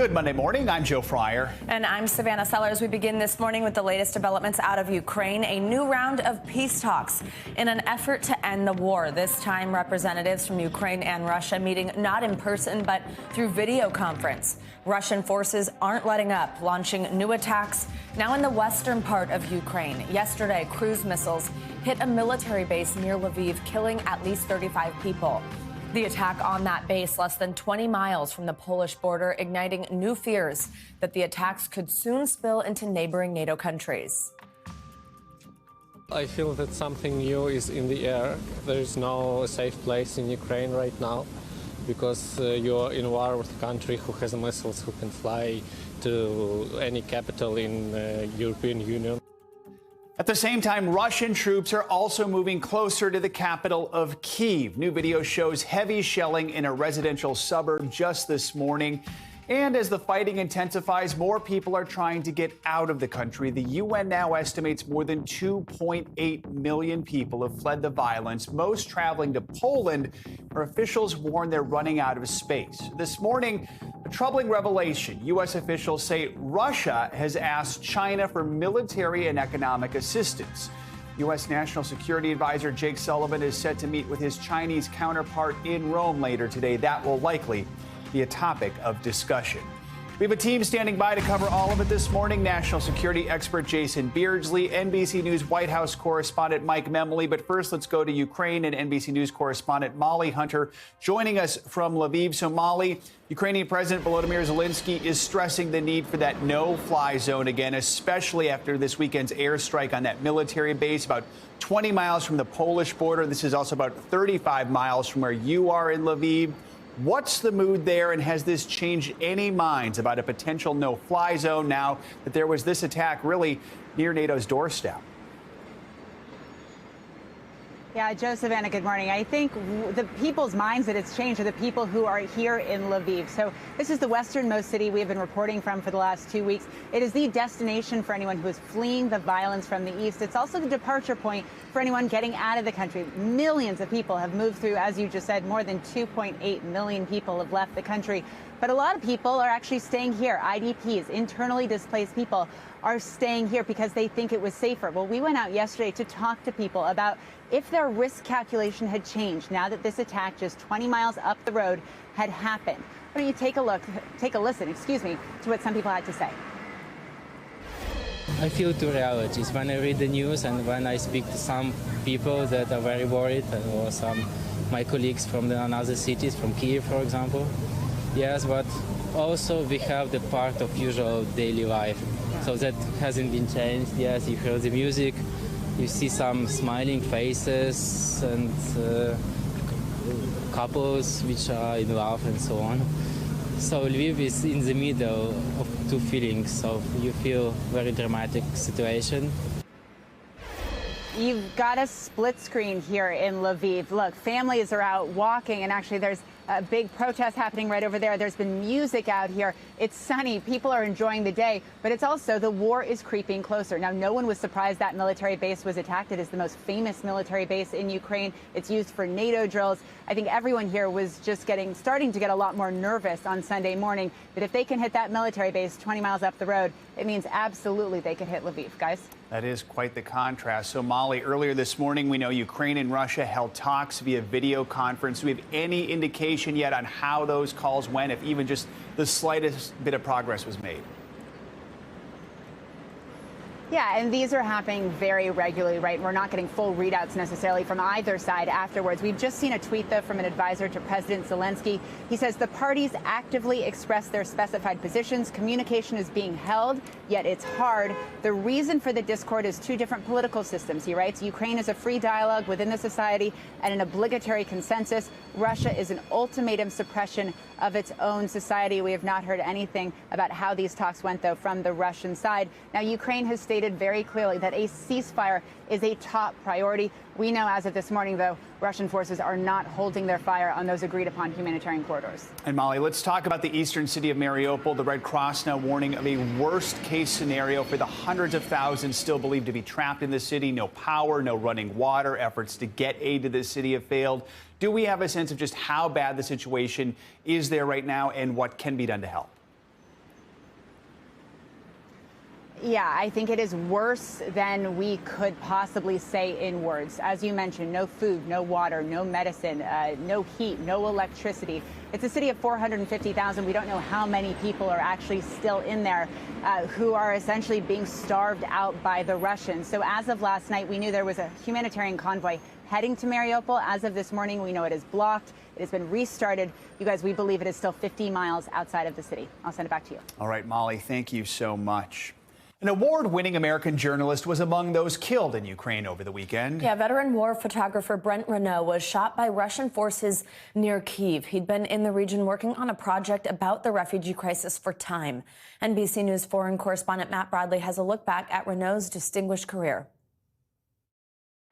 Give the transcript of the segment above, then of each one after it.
Good Monday morning. I'm Joe Fryer. And I'm Savannah Sellers. We begin this morning with the latest developments out of Ukraine. A new round of peace talks in an effort to end the war. This time, representatives from Ukraine and Russia meeting not in person, but through video conference. Russian forces aren't letting up, launching new attacks now in the western part of Ukraine. Yesterday, cruise missiles hit a military base near Lviv, killing at least 35 people. The attack on that base, less than 20 miles from the Polish border, igniting new fears that the attacks could soon spill into neighboring NATO countries. I feel that something new is in the air. There is no safe place in Ukraine right now because you're in war with a country who has missiles who can fly to any capital in the European Union. At the same time, Russian troops are also moving closer to the capital of Kyiv. New video shows heavy shelling in a residential suburb just this morning. And as the fighting intensifies, more people are trying to get out of the country. The UN now estimates more than 2.8 million people have fled the violence, most traveling to Poland, where officials warn they're running out of space. This morning, a troubling revelation. U.S. officials say Russia has asked China for military and economic assistance. U.S. National Security Advisor Jake Sullivan is set to meet with his Chinese counterpart in Rome later today. That will likely be a topic of discussion. We have a team standing by to cover all of it this morning. National security expert Jason Beardsley, NBC News White House correspondent Mike Memley. But first, let's go to Ukraine and NBC News correspondent Molly Hunter joining us from Lviv. So, Molly, Ukrainian President Volodymyr Zelensky is stressing the need for that no-fly zone again, especially after this weekend's airstrike on that military base about 20 miles from the Polish border. This is also about 35 miles from where you are in Lviv. What's the mood there, and has this changed any minds about a potential no-fly zone now that there was this attack really near NATO's doorstep? Yeah, Joe, Savannah, good morning. I think the people's minds that it's changed are the people who are here in Lviv. So this is the westernmost city we have been reporting from for the last 2 weeks. It is the destination for anyone who is fleeing the violence from the east. It's also the departure point for anyone getting out of the country. Millions of people have moved through, as you just said, more than 2.8 million people have left the country. But a lot of people are actually staying here. IDPs, internally displaced people, are staying here because they think it was safer. Well, we went out yesterday to talk to people about if their risk calculation had changed now that this attack just 20 miles up the road had happened. Why don't you take a listen, to what some people had to say. I feel two realities. When I read the news and when I speak to some people that are very worried, or some my colleagues from the other cities, from Kyiv, for example. Yes, but also we have the part of usual daily life. So that hasn't been changed. Yes, you hear the music, you see some smiling faces and couples which are in love and so on. So Lviv is in the middle of two feelings. So you feel very dramatic situation. You've got a split screen here in Lviv. Look, families are out walking, and actually there's a big protest happening right over there. There's been music out here. It's sunny. People are enjoying the day, but it's also the war is creeping closer. Now, no one was surprised that military base was attacked. It is the most famous military base in Ukraine. It's used for NATO drills. I think everyone here was just starting to get a lot more nervous on Sunday morning that if they can hit that military base 20 miles up the road, it means absolutely they could hit Lviv. Guys? That is quite the contrast. So, Molly, earlier this morning, we know Ukraine and Russia held talks via video conference. Do we have any indication yet on how those calls went, if even just the slightest bit of progress was made? Yeah, and these are happening very regularly, right? We're not getting full readouts necessarily from either side afterwards. We've just seen a tweet, though, from an advisor to President Zelensky. He says the parties actively express their specified positions. Communication is being held, yet it's hard. The reason for the discord is two different political systems, he writes. Ukraine is a free dialogue within the society and an obligatory consensus. Russia is an ultimatum suppression of its own society. We have not heard anything about how these talks went, though, from the Russian side. Now, Ukraine has stated very clearly that a ceasefire is a top priority. We know as of this morning, though, Russian forces are not holding their fire on those agreed upon humanitarian corridors. And Molly, let's talk about the eastern city of Mariupol. The Red Cross now warning of a worst case scenario for the hundreds of thousands still believed to be trapped in the city. No power, no running water. Efforts to get aid to the city have failed. Do we have a sense of just how bad the situation is there right now and what can be done to help? Yeah, I think it is worse than we could possibly say in words. As you mentioned, no food, no water, no medicine, no heat, no electricity. It's a city of 450,000. We don't know how many people are actually still in there who are essentially being starved out by the Russians. So as of last night, we knew there was a humanitarian convoy heading to Mariupol. As of this morning, we know it is blocked. It has been restarted. You guys, we believe it is still 50 miles outside of the city. I'll send it back to you. All right, Molly, thank you so much. An award-winning American journalist was among those killed in Ukraine over the weekend. Yeah, veteran war photographer Brent Renault was shot by Russian forces near Kyiv. He'd been in the region working on a project about the refugee crisis for time. NBC News foreign correspondent Matt Bradley has a look back at Renault's distinguished career.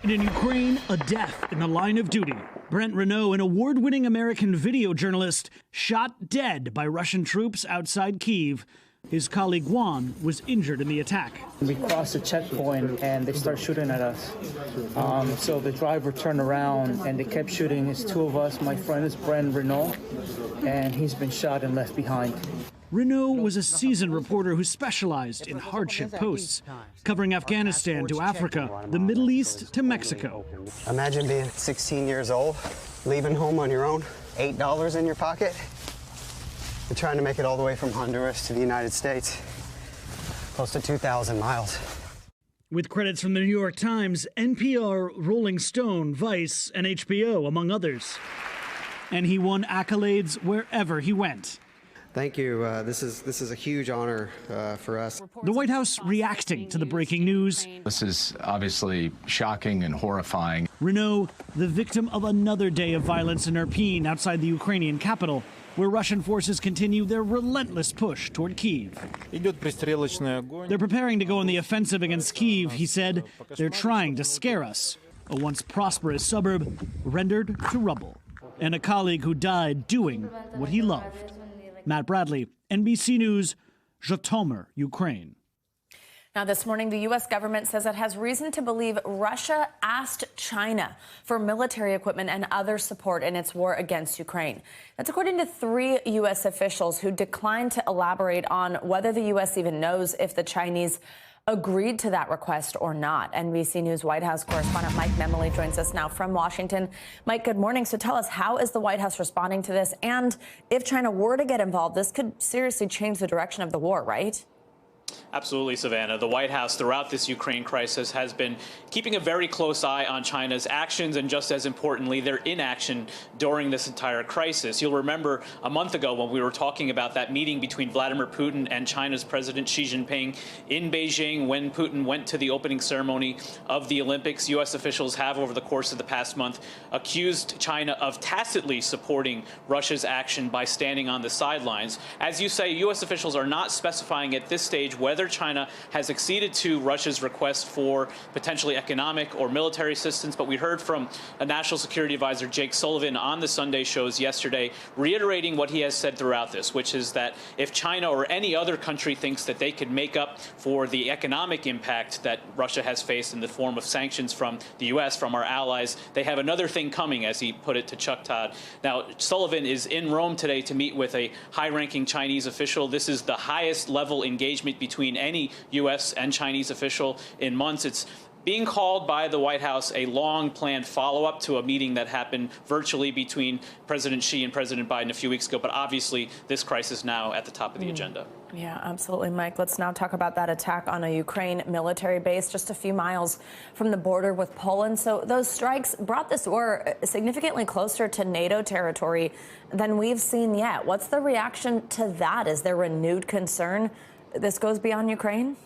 And in Ukraine, a death in the line of duty. Brent Renault, an award-winning American video journalist, shot dead by Russian troops outside Kyiv. His colleague Juan was injured in the attack. We crossed a checkpoint and they started shooting at us. So the driver turned around and they kept shooting. It's two of us. My friend is Brent Renault, and he's been shot and left behind. Renault was a seasoned reporter who specialized in hardship posts, covering Afghanistan to Africa, the Middle East to Mexico. Imagine being 16 years old, leaving home on your own, $8 in your pocket, and trying to make it all the way from Honduras to the United States, close to 2,000 miles. With credits from the New York Times, NPR, Rolling Stone, Vice, and HBO, among others. And he won accolades wherever he went. Thank you. This is a huge honor for us. The White House reacting to the breaking news. This is obviously shocking and horrifying. Renault, the victim of another day of violence in Irpin outside the Ukrainian capital, where Russian forces continue their relentless push toward Kyiv. They're preparing to go on the offensive against Kyiv, he said. They're trying to scare us. A once prosperous suburb rendered to rubble. And a colleague who died doing what he loved. Matt Bradley, NBC News, Zhytomyr, Ukraine. Now, this morning, the U.S. government says it has reason to believe Russia asked China for military equipment and other support in its war against Ukraine. That's according to 3 U.S. officials who declined to elaborate on whether the U.S. even knows if the Chinese agreed to that request or not. NBC News White House correspondent Mike Memoli joins us now from Washington. Mike, good morning. So tell us, how is the White House responding to this? And if China were to get involved, this could seriously change the direction of the war, right? Absolutely, Savannah. The White House throughout this Ukraine crisis has been keeping a very close eye on China's actions and, just as importantly, their inaction during this entire crisis. You'll remember a month ago when we were talking about that meeting between Vladimir Putin and China's President Xi Jinping in Beijing when Putin went to the opening ceremony of the Olympics. U.S. officials have, over the course of the past month, accused China of tacitly supporting Russia's action by standing on the sidelines. As you say, U.S. officials are not specifying at this stage whether China has acceded to Russia's request for potentially economic or military assistance. But we heard from a National Security Advisor, Jake Sullivan, on the Sunday shows yesterday, reiterating what he has said throughout this, which is that if China or any other country thinks that they could make up for the economic impact that Russia has faced in the form of sanctions from the U.S., from our allies, they have another thing coming, as he put it to Chuck Todd. Now, Sullivan is in Rome today to meet with a high-ranking Chinese official. This is the highest level engagement between any U.S. and Chinese official in months. It's being called by the White House a long-planned follow-up to a meeting that happened virtually between President Xi and President Biden a few weeks ago. But obviously, this crisis now at the top of the agenda. Yeah, absolutely, Mike. Let's now talk about that attack on a Ukraine military base just a few miles from the border with Poland. So those strikes brought this war significantly closer to NATO territory than we've seen yet. What's the reaction to that? Is there renewed concern this goes beyond Ukraine?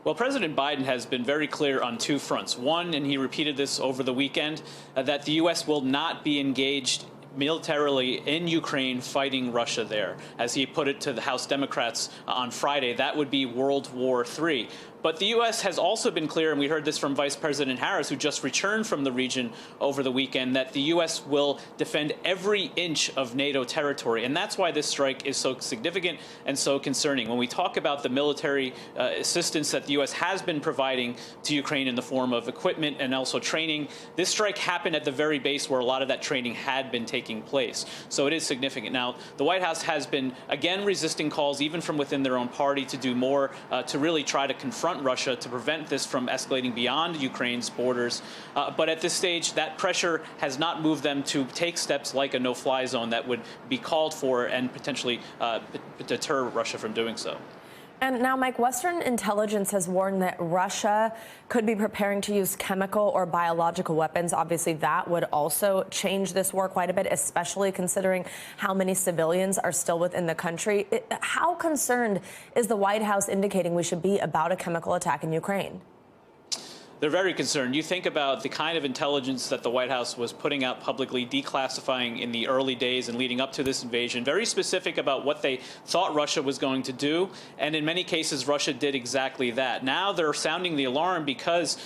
Well, President Biden has been very clear on 2 fronts. One, and he repeated this over the weekend, that the U.S. will not be engaged militarily in Ukraine fighting Russia there. As he put it to the House Democrats on Friday, that would be World War III. But the U.S. has also been clear, and we heard this from Vice President Harris, who just returned from the region over the weekend, that the U.S. will defend every inch of NATO territory. And that's why this strike is so significant and so concerning. When we talk about the military assistance that the U.S. has been providing to Ukraine in the form of equipment and also training, this strike happened at the very base where a lot of that training had been taking place. So it is significant. Now, the White House has been, again, resisting calls, even from within their own party, to do more to really try to confront Russia, to prevent this from escalating beyond Ukraine's borders. But at this stage, that pressure has not moved them to take steps like a no-fly zone that would be called for and potentially deter Russia from doing so. And now, Mike, Western intelligence has warned that Russia could be preparing to use chemical or biological weapons. Obviously, that would also change this war quite a bit, especially considering how many civilians are still within the country. How concerned is the White House indicating we should be about a chemical attack in Ukraine? They're very concerned. You think about the kind of intelligence that the White House was putting out publicly, declassifying in the early days and leading up to this invasion, very specific about what they thought Russia was going to do. And in many cases, Russia did exactly that. Now they're sounding the alarm because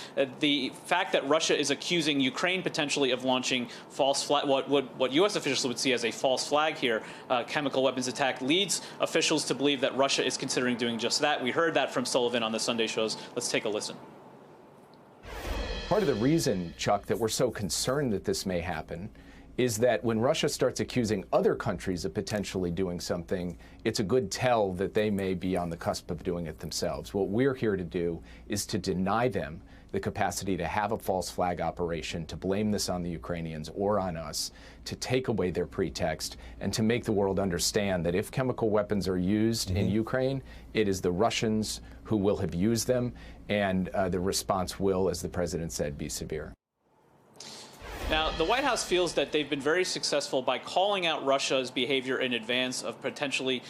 the fact that Russia is accusing Ukraine potentially of launching false flag, what U.S. officials would see as a false flag here, chemical weapons attack, leads officials to believe that Russia is considering doing just that. We heard that from Sullivan on the Sunday shows. Let's take a listen. Part of the reason, Chuck, that we're so concerned that this may happen is that when Russia starts accusing other countries of potentially doing something, it's a good tell that they may be on the cusp of doing it themselves. What we're here to do is to deny them the capacity to have a false flag operation, to blame this on the Ukrainians or on us, to take away their pretext, and to make the world understand that if chemical weapons are used in Ukraine, it is the Russians who will have used them, and the response will, as the president said, be severe. Now, the White House feels that they've been very successful by calling out Russia's behavior in advance of potentially,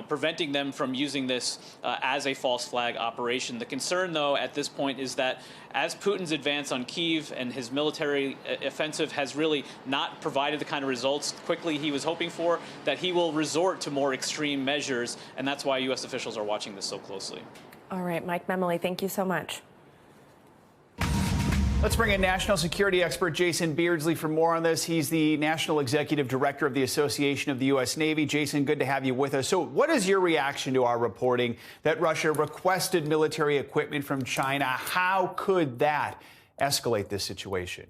preventing them from using this as a false flag operation. The concern, though, at this point is that as Putin's advance on Kyiv and his military offensive has really not provided the kind of results quickly he was hoping for, that he will resort to more extreme measures, and that's why U.S. officials are watching this so closely. All right, Mike Memoli, thank you so much. Let's bring in national security expert Jason Beardsley for more on this. He's the National Executive Director of the Association of the U.S. Navy. Jason, good to have you with us. So what is your reaction to our reporting that Russia requested military equipment from China? How could that escalate this situation?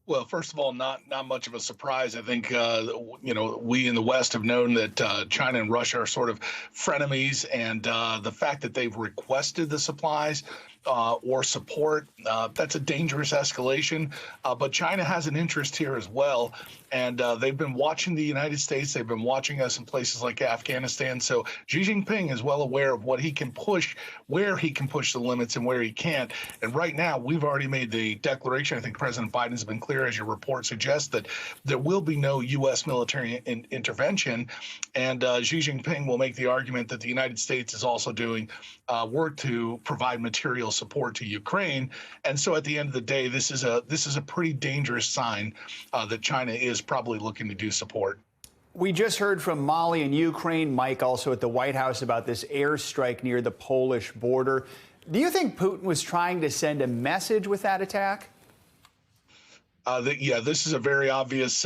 Well, first of all, not much of a surprise. I think, we in the West have known that China and Russia are sort of frenemies, and the fact that they've requested the supplies or support, that's a dangerous escalation. But China has an interest here as well. And they've been watching the United States. They've been watching us in places like Afghanistan. So Xi Jinping is well aware of what he can push, where he can push the limits and where he can't. And right now, we've already made the declaration. I think President Biden has been clear, as your report suggests, that there will be no U.S. military intervention. And Xi Jinping will make the argument that the United States is also doing work to provide material support to Ukraine. And so at the end of the day, this is a pretty dangerous sign that China is probably looking to do support. We just heard from Mali and Ukraine, Mike, also at the White House about this airstrike near the Polish border. Do you think Putin was trying to send a message with that attack? This is a very obvious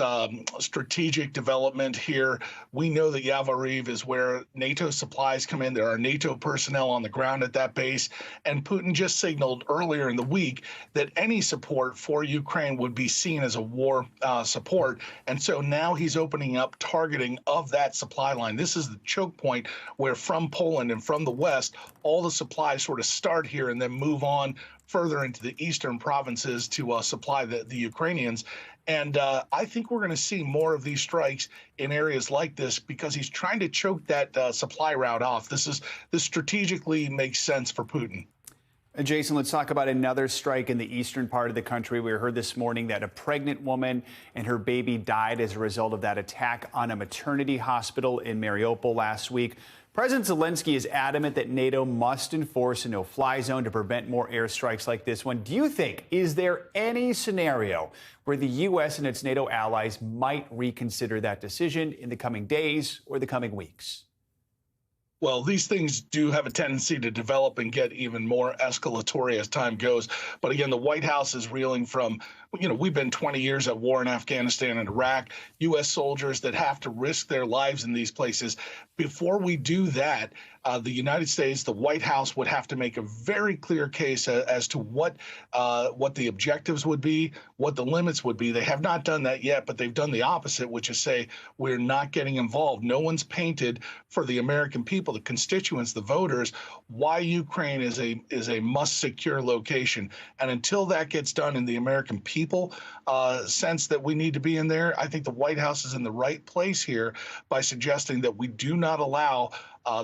strategic development here. We know that Lviv is where NATO supplies come in. There are NATO personnel on the ground at that base. And Putin just signaled earlier in the week that any support for Ukraine would be seen as a war support. And so now he's opening up targeting of that supply line. This is the choke point where from Poland and from the West, all the supplies sort of start here and then move on further into the eastern provinces to supply the Ukrainians. And I think we're going to see more of these strikes in areas like this because he's trying to choke that supply route off. This strategically makes sense for Putin. Jason, let's talk about another strike in the eastern part of the country. We heard this morning that a pregnant woman and her baby died as a result of that attack on a maternity hospital in Mariupol last week. President Zelensky is adamant that NATO must enforce a no-fly zone to prevent more airstrikes like this one. Do you think, is there any scenario where the U.S. and its NATO allies might reconsider that decision in the coming days or the coming weeks? Well, these things do have a tendency to develop and get even more escalatory as time goes. But again, the White House is reeling from, we've been 20 years at war in Afghanistan and Iraq, U.S. soldiers that have to risk their lives in these places. Before we do that, the United States, the White House would have to make a very clear case as to what the objectives would be, what the limits would be. They have not done that yet, but they've done the opposite, which is say we're not getting involved. No one's painted for the American people, the constituents, the voters, why Ukraine is a must-secure location. And until that gets done and the American people sense that we need to be in there, I think the White House is in the right place here by suggesting that we do not allow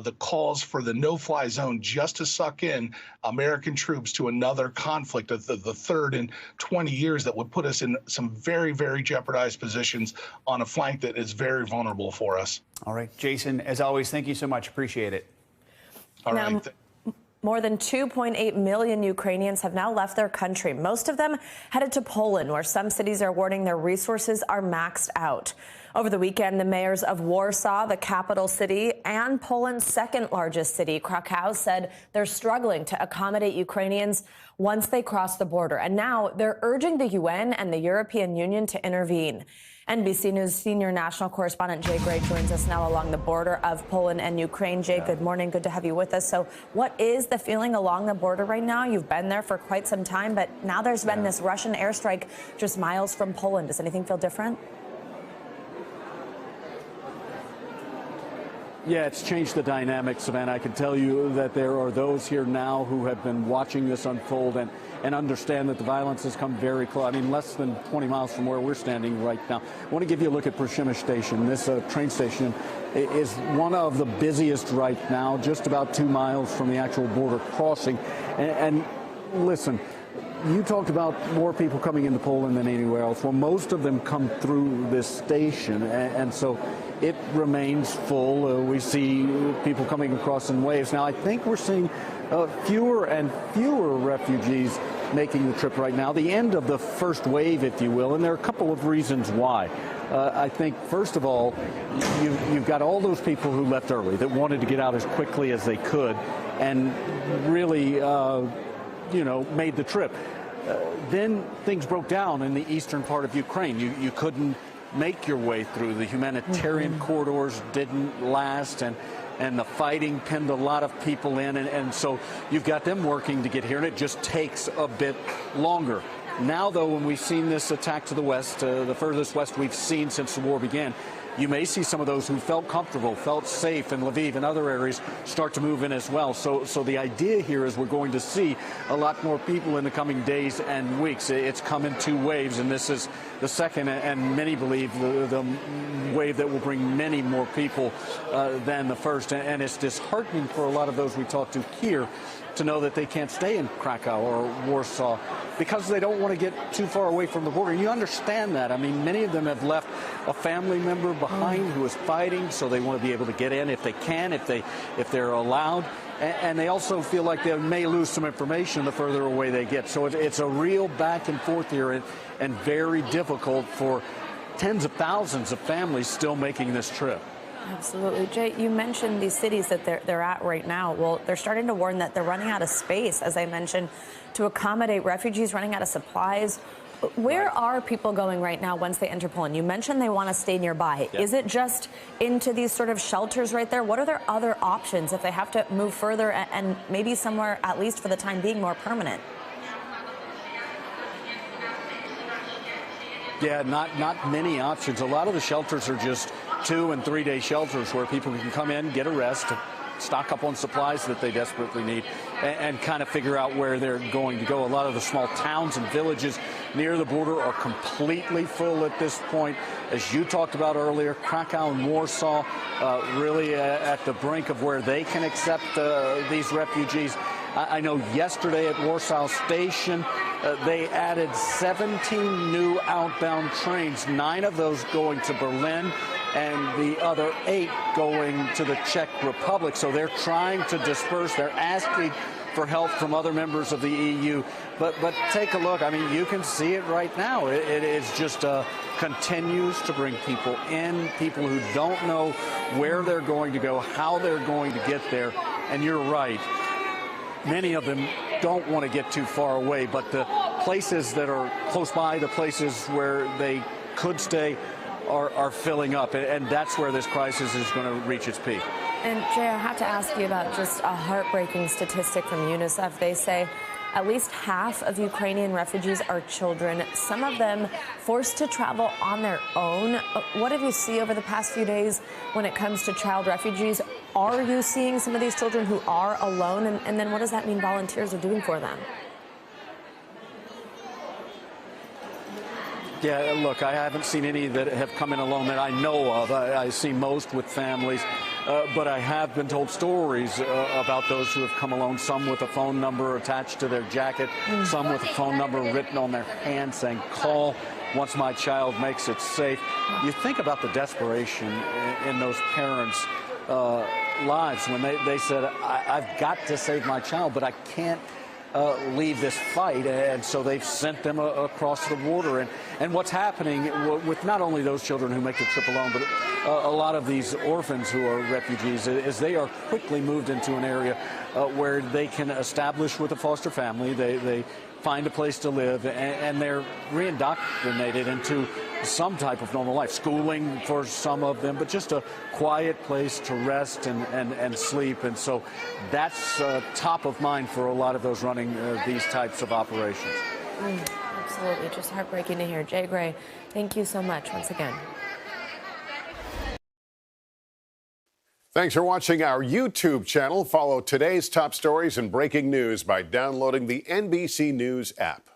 the calls for the no-fly zone just to suck in American troops to another conflict, the third in 20 years that would put us in some very, very jeopardized positions on a flank that is very vulnerable for us. All right, Jason, as always, thank you so much. Appreciate it. All right. More than 2.8 million Ukrainians have now left their country, most of them headed to Poland, where some cities are warning their resources are maxed out. Over the weekend, the mayors of Warsaw, the capital city, and Poland's second largest city, Krakow, said they're struggling to accommodate Ukrainians once they cross the border. And now they're urging the UN and the European Union to intervene. NBC News senior national correspondent Jay Gray joins us now along the border of Poland and Ukraine. Jay, good morning. Good to have you with us. So what is the feeling along the border right now? You've been there for quite some time, but now there's been this Russian airstrike just miles from Poland. Does anything feel different? Yeah, it's changed the dynamics, Savannah. I can tell you that there are those here now who have been watching this unfold and understand that the violence has come very close. I mean, less than 20 miles from where we're standing right now. I want to give you a look at Przemyśl Station. This train station is one of the busiest right now, just about 2 miles from the actual border crossing. And listen, you talked about more people coming into Poland than anywhere else. Well, most of them come through this station, and so it remains full. We see people coming across in waves. Now, I think we're seeing fewer and fewer refugees making the trip right now, the end of the first wave, if you will, and there are a couple of reasons why. I think, first of all, you've got all those people who left early that wanted to get out as quickly as they could and really made the trip. Then things broke down in the eastern part of Ukraine. You couldn't make your way through. The humanitarian corridors didn't last, and the fighting pinned a lot of people in, and so you've got them working to get here, and it just takes a bit longer. Now, though, when we've seen this attack to the west, the furthest west we've seen since the war began, you may see some of those who felt comfortable, felt safe in Lviv and other areas start to move in as well. So the idea here is we're going to see a lot more people in the coming days and weeks. It's come in two waves, and this is the second, and many believe the wave that will bring many more people than the first. And it's disheartening for a lot of those we talk to here to know that they can't stay in Krakow or Warsaw because they don't want to get too far away from the border. You understand that. I mean, many of them have left a family member behind who is fighting, so they want to be able to get in if they can, if they're allowed. And they also feel like they may lose some information the further away they get. So it's a real back and forth here, and very difficult for tens of thousands of families still making this trip. Absolutely. Jay, you mentioned these cities that they're at right now. Well, they're starting to warn that they're running out of space, as I mentioned, to accommodate refugees, running out of supplies. Where are people going right now once they enter Poland? You mentioned they want to stay nearby. Yep. Is it just into these sort of shelters right there? What are their other options if they have to move further and maybe somewhere, at least for the time being, more permanent? Yeah, not many options. A lot of the shelters are just 2- and 3-day shelters where people can come in, get a rest, stock up on supplies that they desperately need, and kind of figure out where they're going to go. A lot of the small towns and villages near the border are completely full at this point. As you talked about earlier, Krakow and Warsaw really at the brink of where they can accept these refugees. I know yesterday at Warsaw Station, they added 17 new outbound trains, 9 of those going to Berlin, and the other 8 going to the Czech Republic. So they're trying to disperse. They're asking for help from other members of the EU. But take a look. I mean, you can see it right now. It is just continues to bring people in, people who don't know where they're going to go, how they're going to get there. And you're right. Many of them don't want to get too far away, but the places that are close by, the places where they could stay, are filling up. And that's where this crisis is going to reach its peak. And Jay, I have to ask you about just a heartbreaking statistic from UNICEF. They say at least half of Ukrainian refugees are children, some of them forced to travel on their own. What have you seen over the past few days when it comes to child refugees? Are you seeing some of these children who are alone? And then what does that mean volunteers are doing for them? Yeah, look, I haven't seen any that have come in alone that I know of. I see most with families. But I have been told stories about those who have come alone, some with a phone number attached to their jacket, some with a phone number written on their hand saying, call once my child makes it safe. You think about the desperation in those parents' lives when they said, I've got to save my child, but I can't leave this fight, and so they've sent them across the border. And what's happening with not only those children who make the trip alone, but a lot of these orphans who are refugees, is they are quickly moved into an area where they can establish with a foster family. They find a place to live, and they're reindoctrinated into some type of normal life, schooling for some of them, but just a quiet place to rest and sleep. And so that's top of mind for a lot of those running these types of operations. Absolutely. Just heartbreaking to hear. Jay Gray, thank you so much once again. Thanks for watching our YouTube channel. Follow today's top stories and breaking news by downloading the NBC News app.